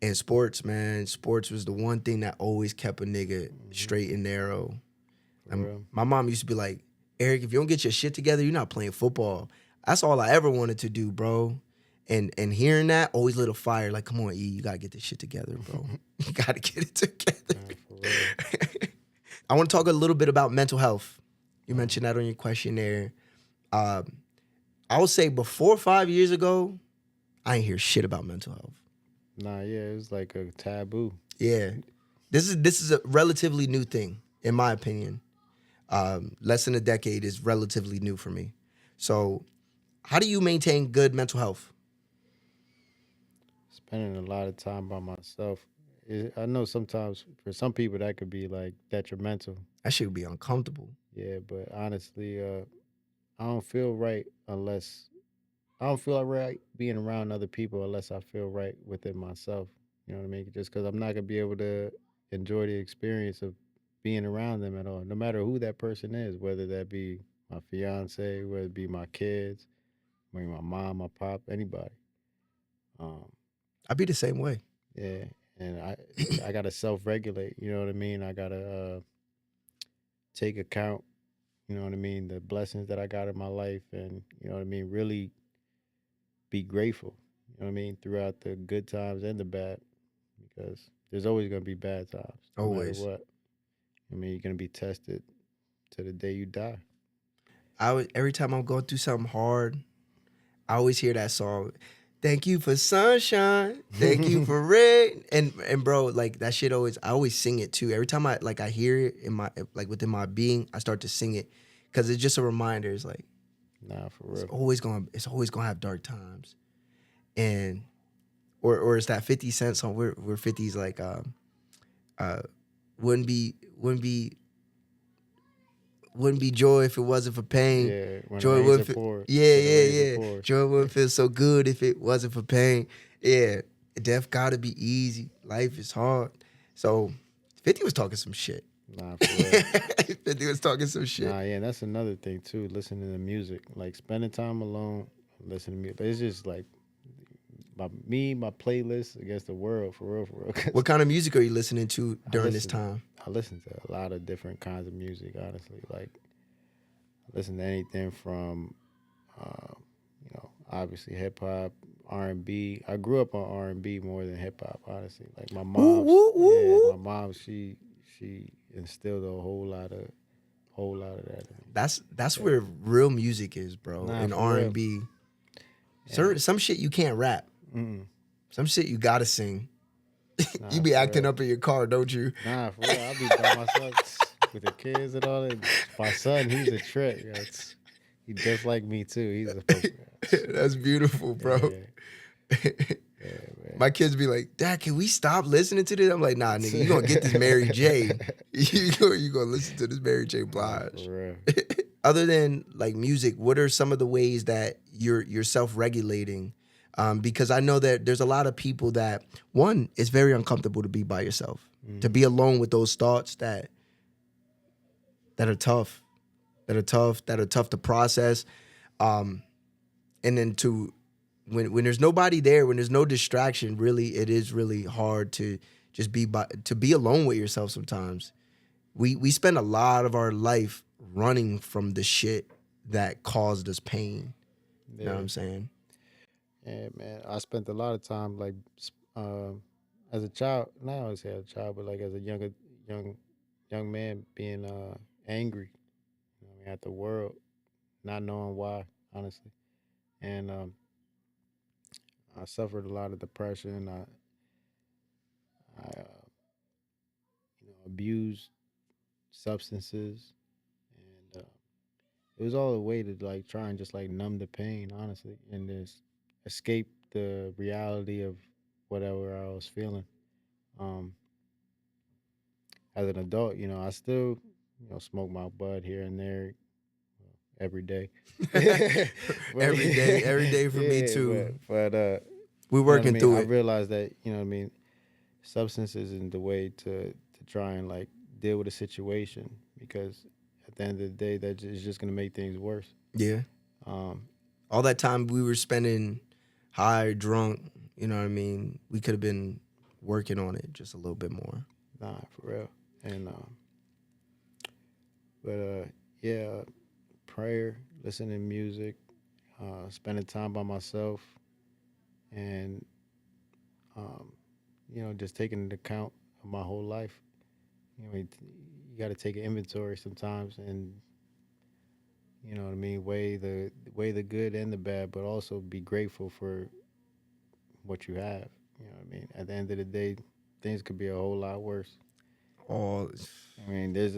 And sports, man, sports was the one thing that always kept a nigga straight and narrow. For real. My mom used to be like, Eric, if you don't get your shit together, you're not playing football. That's all I ever wanted to do, bro. And hearing that always lit a fire. Like, come on, E, you gotta get this shit together, bro. You gotta get it together. Nah, for real. I want to talk a little bit about mental health. You mentioned that on your questionnaire. I would say before 5 years ago, I ain't hear shit about mental health. Nah, yeah, it was like a taboo. Yeah, this is a relatively new thing, in my opinion. Less than a decade is relatively new for me. So, how do you maintain good mental health? Spending a lot of time by myself. I know sometimes for some people that could be like detrimental. That shit would be uncomfortable. Yeah, but honestly, I don't feel right unless I don't feel right being around other people unless I feel right within myself. You know what I mean? Just because I'm not gonna be able to enjoy the experience of being around them at all, no matter who that person is, whether that be my fiance, whether it be my kids, maybe my mom, my pop, anybody. Um, I'd be the same way. yeah, and I gotta self regulate. You know what I mean? I gotta take account. You know what I mean? The blessings that I got in my life, and you know what I mean. Really be grateful. You know what I mean? Throughout the good times and the bad, because there's always gonna be bad times, no Always. matter what. I mean, you're gonna be tested to the day you die. Every time I'm going through something hard, I always hear that song. Thank you for sunshine. Thank you for rain. And bro, like that shit I always sing it too. Every time I hear it in my within my being, I start to sing it because it's just a reminder. It's like Nah, for it's real. always gonna have dark times, and or it's that 50 Cent song where 50's like wouldn't be joy if it wasn't for pain. Yeah, when Joy the rains wouldn't are feel, poured. yeah, when the yeah, rains are yeah. poured. Joy wouldn't feel so good if it wasn't for pain. Yeah, death gotta be easy. Life is hard. So 50 was talking some shit. Nah, for real. 50 was talking some shit. Nah, yeah, and that's another thing too. Listening to music, like spending time alone, listening to music. It's just like my playlist against the world, for real, for real. 'Cause What kind of music are you listening to during this listen- time? I listen to a lot of different kinds of music, honestly. Like, I listen to anything from, obviously hip hop, R&B. I grew up on R&B more than hip hop, honestly. Like my mom, woo. my mom, she instilled a whole lot of that in me. That's where real music is, bro. Nah, In for real. R&B. Some shit you can't rap. Mm-mm. Some shit you gotta sing. Nah, You be for acting real. up in your car, don't you? Nah, for real. I be by myself with the kids and all that. My son, he's a trick. He just like me too. He's a That's beautiful, bro. Yeah, man. My kids be like, Dad, can we stop listening to this? I'm like, nah, nigga, you gonna get this Mary J. You gonna listen to this Mary J. Blige. For real. other than like music, what are some of the ways that you're self-regulating? Because I know that there's a lot of people that, one, it's very uncomfortable to be by yourself, to be alone with those thoughts that are tough, that are tough to process, and then to when there's nobody there, when there's no distraction, really, it is really hard to just be alone with yourself sometimes. We spend a lot of our life running from the shit that caused us pain. You know what Yeah, I'm saying? yeah, man. I spent a lot of time like as a child. Not always say as a child, but like as a young young man, being angry. You know what I mean, at the world, not knowing why, honestly, and I suffered a lot of depression. I abused substances, and it was all a way to like try and just like numb the pain, honestly, and just escape the reality of whatever I was feeling. Um, as an adult, I still, smoke my bud here and there every day. But Every day for me yeah, too. but We're you know what I working mean. through I it. realized that substance isn't the way to try and like deal with a situation, because at the end of the day, that is just gonna make things worse. Yeah. Um, All that time we were spending high, drunk, you know what I mean? We could have been working on it just a little bit more. nah, for real. And but yeah, prayer, listening to music, spending time by myself, and um, just taking into account of my whole life. You got to take an inventory sometimes, and you know what I mean, weigh the good and the bad, but also be grateful for what you have. You know what I mean. At the end of the day, things could be a whole lot worse. All I mean, there's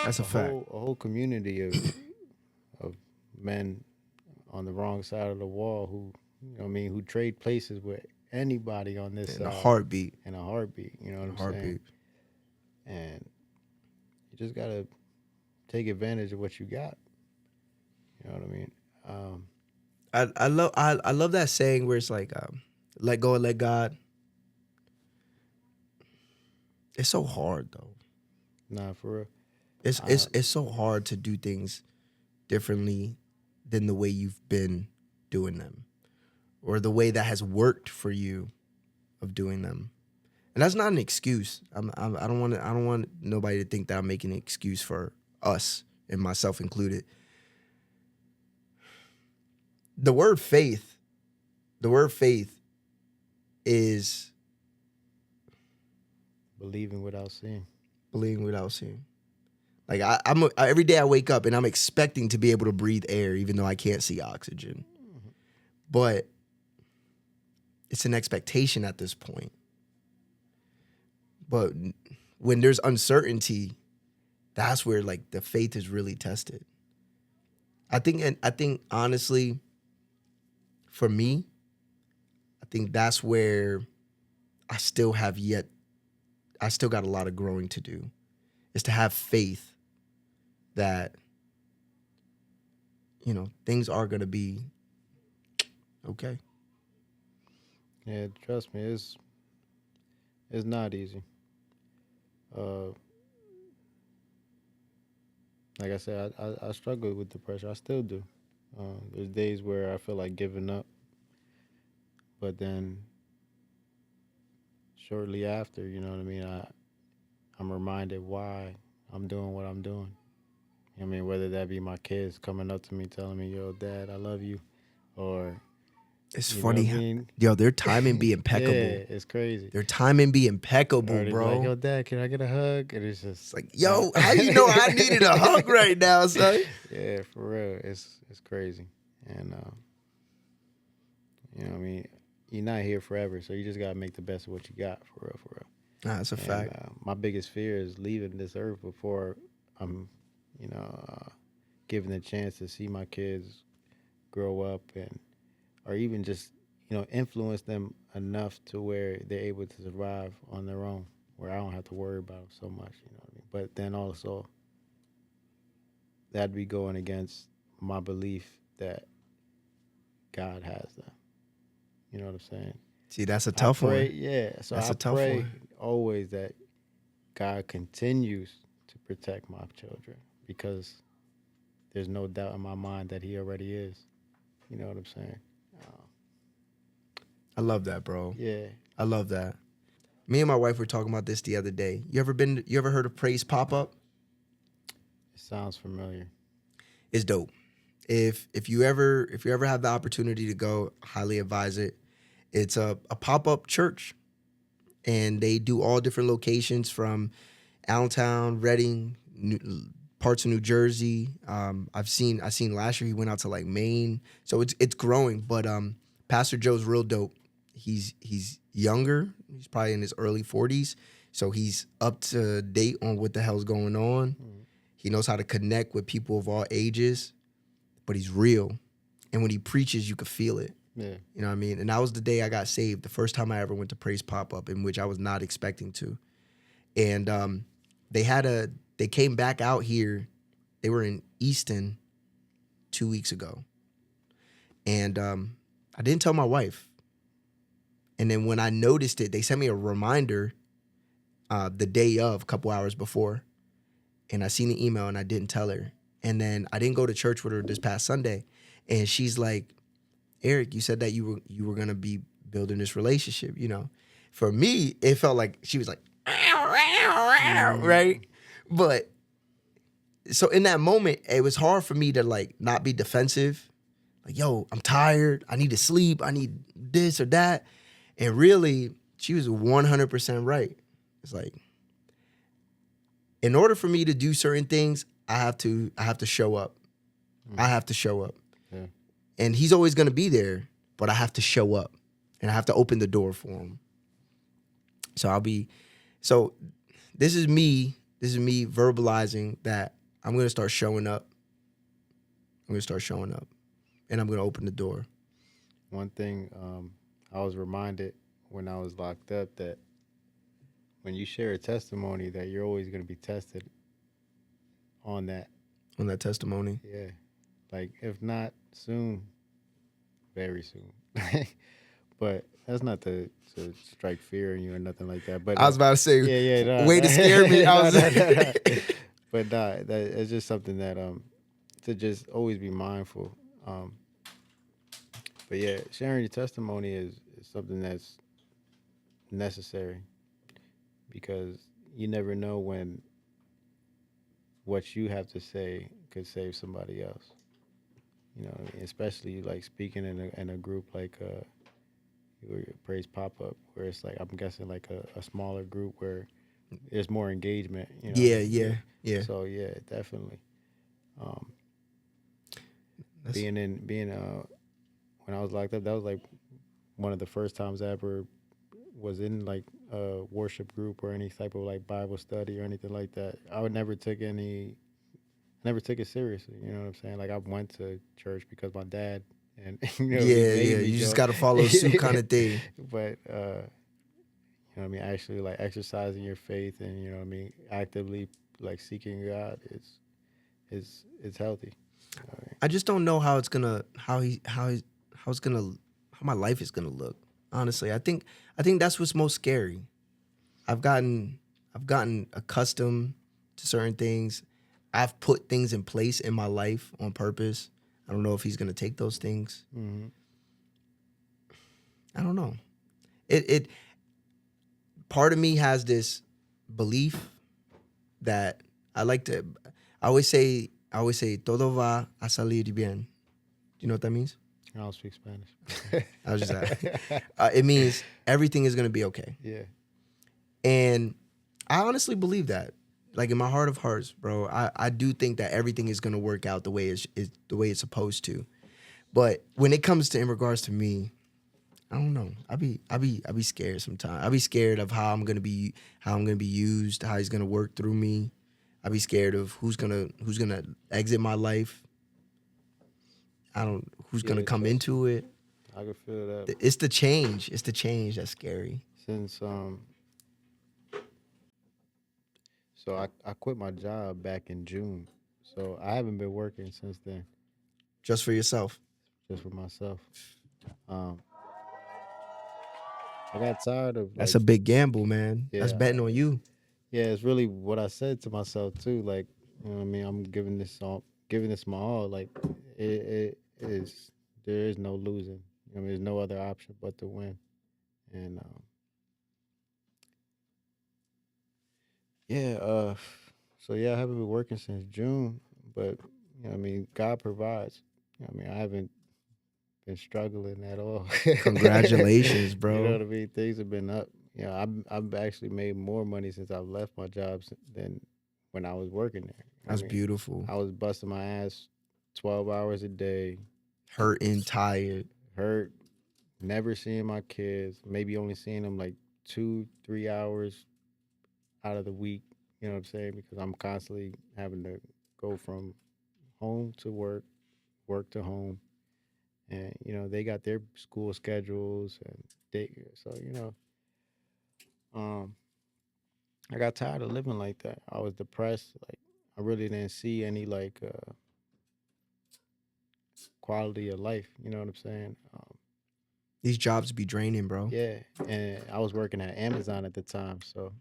that's a fact. a whole community of men on the wrong side of the wall who, who trade places with anybody on this In a side heartbeat. in a heartbeat. You know what In a I'm saying? heartbeat. And you just gotta take advantage of what you got. You know what I mean? Um, I love that saying where it's like, let go and let God. It's so hard though. nah, for real. It's Uh, it's it's so hard to do things differently than the way you've been doing them, or the way that has worked for you of doing them. And that's not an excuse. I don't want nobody to think that I'm making an excuse for us and myself included. The word faith, the word faith is believing without seeing. believing without seeing. Like every day I wake up and I'm expecting to be able to breathe air, even though I can't see oxygen. But it's an expectation at this point. But when there's uncertainty, that's where like the faith is really tested. I think honestly, for me, I think that's where I still have yet I still got a lot of growing to do. Is to have faith that, things are gonna be okay. Yeah, trust me, it's not easy. Uh, like I said, I struggle with depression. I still do. There's days where I feel like giving up, but then shortly after, you know what I mean. I'm reminded why I'm doing what I'm doing. I mean, whether that be my kids coming up to me telling me, "Yo, Dad, I love you," or It's you know what I funny, mean. yo. Their timing be impeccable. Yeah, it's crazy. Their timing be Or impeccable, they be like, bro. "Yo, Dad, can I get a hug?" And it's It's just like, not. yo, how you know I needed a hug right now, son? Yeah, for real, it's crazy, and you know, what I mean, you're not here forever, so you just gotta make the best of what you got, for real, for real. Nah, that's a And fact. my biggest fear is leaving this earth before I'm, you know, given the chance to see my kids grow up, and or even just influence them enough to where they're able to survive on their own, where I don't have to worry about them so much. You know what I mean? but then also that'd be going against my belief that God has them. You know what I'm saying? See, that's a I tough pray, one. yeah. So That's I a tough pray one. always that God continues to protect my children because there's no doubt in my mind that He already is. You know what I'm saying? Uh, I love that, bro. yeah, I love that. Me and my wife were talking about this the other day. You ever heard of Praise Pop Up? it sounds familiar. It's dope. If you ever have the opportunity to go, highly advise it. It's a pop-up church, and they do all different locations from Allentown, Reading, parts of New Jersey. I seen last year he went out to like Maine, so it's growing. But Pastor Joe's real dope. He's younger. He's probably in his early 40s, so he's up to date on what the hell's going on. Mm. He knows how to connect with people of all ages, but he's real. And when he preaches, you could feel it. Yeah. You know what I mean? And that was the day I got saved, the first time I ever went to Praise Pop-Up, in which I was not expecting to. And they came back out here. They were in Easton 2 weeks ago. And I didn't tell my wife. And then when I noticed it, they sent me a reminder the day of, a couple hours before. And I seen the email and I didn't tell her. And then I didn't go to church with her this past Sunday. And she's like, Eric, you said that you were gonna be building this relationship, you know. For me, it felt like she was like, right? But so in that moment, it was hard for me to like not be defensive. Like, yo, I'm tired. I need to sleep. I need this or that. And really, she was 100% right. It's like, in order for me to do certain things, I have to show up. I have to show up. Yeah. And he's always going to be there, but I have to show up and I have to open the door for him. So this is me verbalizing that I'm going to start showing up. I'm going to start showing up and I'm going to open the door. One thing I was reminded when I was locked up that when you share a testimony that you're always going to be tested on that. On that testimony. Yeah. Like, if not soon, very soon. But that's not to strike fear in you or nothing like that. But I was about to say, no, way to scare me. I was no. But nah, it's just something that to just always be mindful. But yeah, sharing your testimony is something that's necessary because you never know when what you have to say could save somebody else. You know what I mean? Especially like speaking in a group like Praise Pop Up, where it's like I'm guessing like a smaller group where there's more engagement. You know? Yeah. So yeah, definitely. That's- Being when I was locked up, that was like one of the first times I ever was in like a worship group or any type of like Bible study or anything like that. I would never took it seriously. You know what I'm saying? Like I went to church because my dad and he made me You just go. got to follow suit kind of thing. But you know what I mean, actually like exercising your faith and you know what I mean, actively like seeking God is healthy. You know what I mean? I just don't know how it's gonna how my life is gonna look. Honestly, I think that's what's most scary. I've gotten accustomed to certain things. I've put things in place in my life on purpose. I don't know if he's gonna take those things. Mm-hmm. I don't know. It part of me has this belief that I always say todo va a salir bien. Do you know what that means? I don't speak Spanish. I was just asking. It means everything is gonna be okay. Yeah. And I honestly believe that. Like in my heart of hearts, bro, I do think that everything is gonna work out the way it's supposed to. But when it comes to in regards to me, I don't know. I be scared sometimes. I be scared of how I'm gonna be used, how he's gonna work through me. I be scared of who's gonna exit my life. Who's gonna come into it. I can feel that. It's the change. It's the change that's scary. Since So I quit my job back in June. So I haven't been working since then, Just for yourself. just for myself. Um, I got tired of That's like, a big gamble, man. That's yeah, betting on you. yeah. It's really what I said to myself too. Like, you know what I mean? I'm giving this my all. Like, it is. There is no losing. I mean, there's no other option but to win. And yeah. So yeah, I haven't been working since June, but you know, what I mean, God provides. I mean, I haven't been struggling at all. Congratulations, You know bro. what I mean? Things have been up. You know, I've actually made more money since I've left my jobs than when I was working there. I That's mean, beautiful. I was busting my ass 12 hours a day, Hurting, tired. hurt, never seeing my kids, maybe only seeing them like 2, 3 hours out of the week. You know what I'm saying? Because I'm constantly having to go from home to work, work to home, and you know they got their school schedules and they so um I got tired of living like that. I was depressed. Like I really didn't see any like quality of life. You know what I'm saying? These jobs be draining, bro. Yeah, and I was working at Amazon at the time, so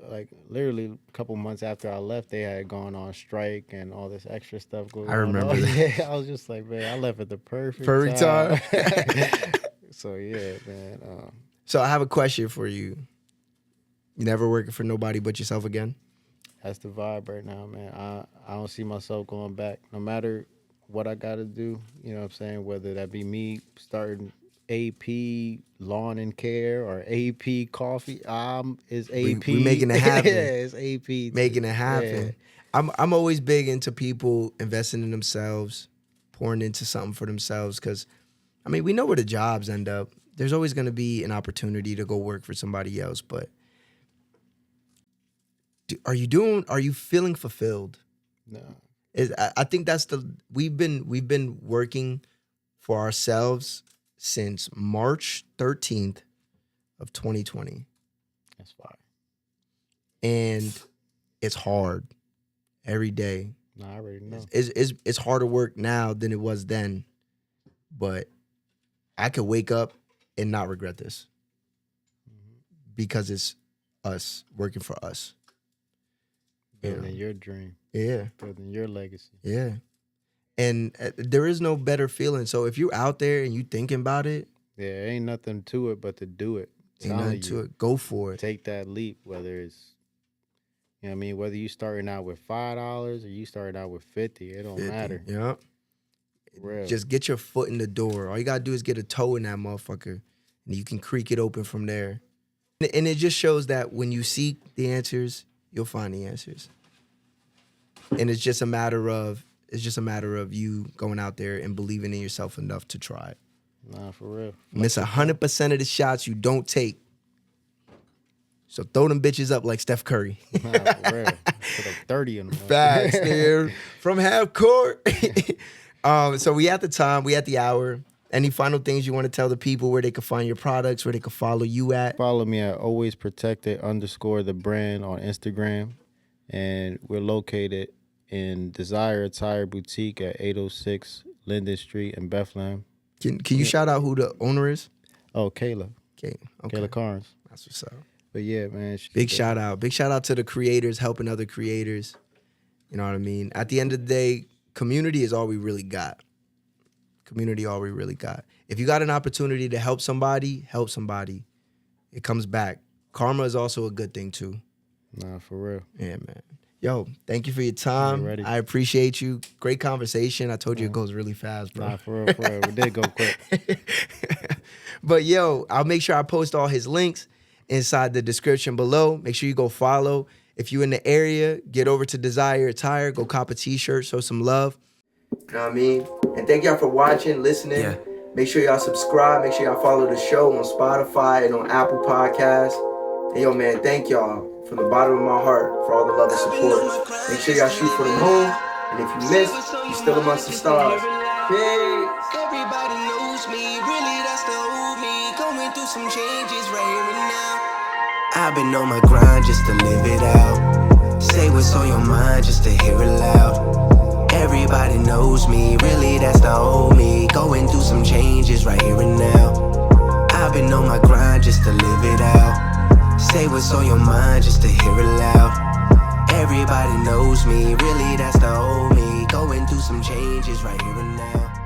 like literally a couple months after I left, they had gone on strike and all this extra stuff I going on. remember that. Yeah, I was just like, man, I left at the perfect Perfect time. time. So yeah, man. So I have a question for you. You never working for nobody but yourself again? That's the vibe right now, man. I don't see myself going back. No matter what I got to do, you know what I'm saying? Whether that be me starting AP lawn and care or AP coffee, is AP. We making it Yeah, happen. it's AP. Making it Yeah. happen. I'm always big into people investing in themselves, pouring into something for themselves. Because I mean, we know where the jobs end up. There's always going to be an opportunity to go work for somebody else. But are you feeling fulfilled? No. I think that's we've been working for ourselves since March 13th of 2020, That's fire. and it's hard every day. No, I already know. It's harder work now than it was then, but I could wake up and not regret this because it's us working for us. Building your dream, Yeah, building your legacy. yeah. And there is no better feeling. So if you're out there and you thinking about it, Yeah, ain't nothing to it but to do it. ain't nothing to it. Go for it. Take that leap, whether it's, you know what I mean, whether you starting out with $5 or you starting out with 50, it don't 50. matter. Yeah. Real. Just get your foot in the door. All you gotta do is get a toe in that motherfucker, and you can creak it open from there. And it just shows that when you seek the answers, you'll find the answers. And it's just a matter of you going out there and believing in yourself enough to try it. Nah, for real. Miss 100% of the shots you don't take. So throw them bitches up like Steph Curry. Nah, for real. Put up 30 in them. Facts, dude. From half court. So we at the time, we at the hour. Any final things you want to tell the people where they can find your products, where they can follow you at? Follow me at alwaysprotected_the brand on Instagram. And we're located in Desire Attire Boutique at 806 Linden Street in Bethlehem. Can you shout out who the owner is? Oh, Kayla. Okay. Kayla Carnes. That's what's up. But yeah, man. Big shout out. Big shout out to the creators helping other creators. You know what I mean? At the end of the day, community is all we really got. Community, all we really got. If you got an opportunity to help somebody, help somebody. It comes back. Karma is also a good thing too. Nah, for real. Yeah, man. Yo, thank you for your time. ready. I appreciate you. Great conversation. I told you it goes really fast, bro. Nah, for real, for real. We did go quick. But yo, I'll make sure I post all his links inside the description below. Make sure you go follow. If you in the area, get over to Desire Attire. Go cop a t-shirt. Show some love. You know what I mean? And thank y'all for watching, listening. Yeah. Make sure y'all subscribe. Make sure y'all follow the show on Spotify and on Apple Podcasts. And yo, man, thank y'all from the bottom of my heart for all the love and support. Make sure y'all shoot for the moon. And if you miss, you're still amongst the stars. Peace. Everybody knows me, really that's the old me. Going through some changes right here and now. I've been on my grind just to live it out. Say what's on your mind just to hear it loud. Everybody knows me, really that's the old me. Going through some changes right here and now. I've been on my grind just to live it out. Say what's on your mind just to hear it loud. Everybody knows me, really that's the old me. Going through some changes right here and now.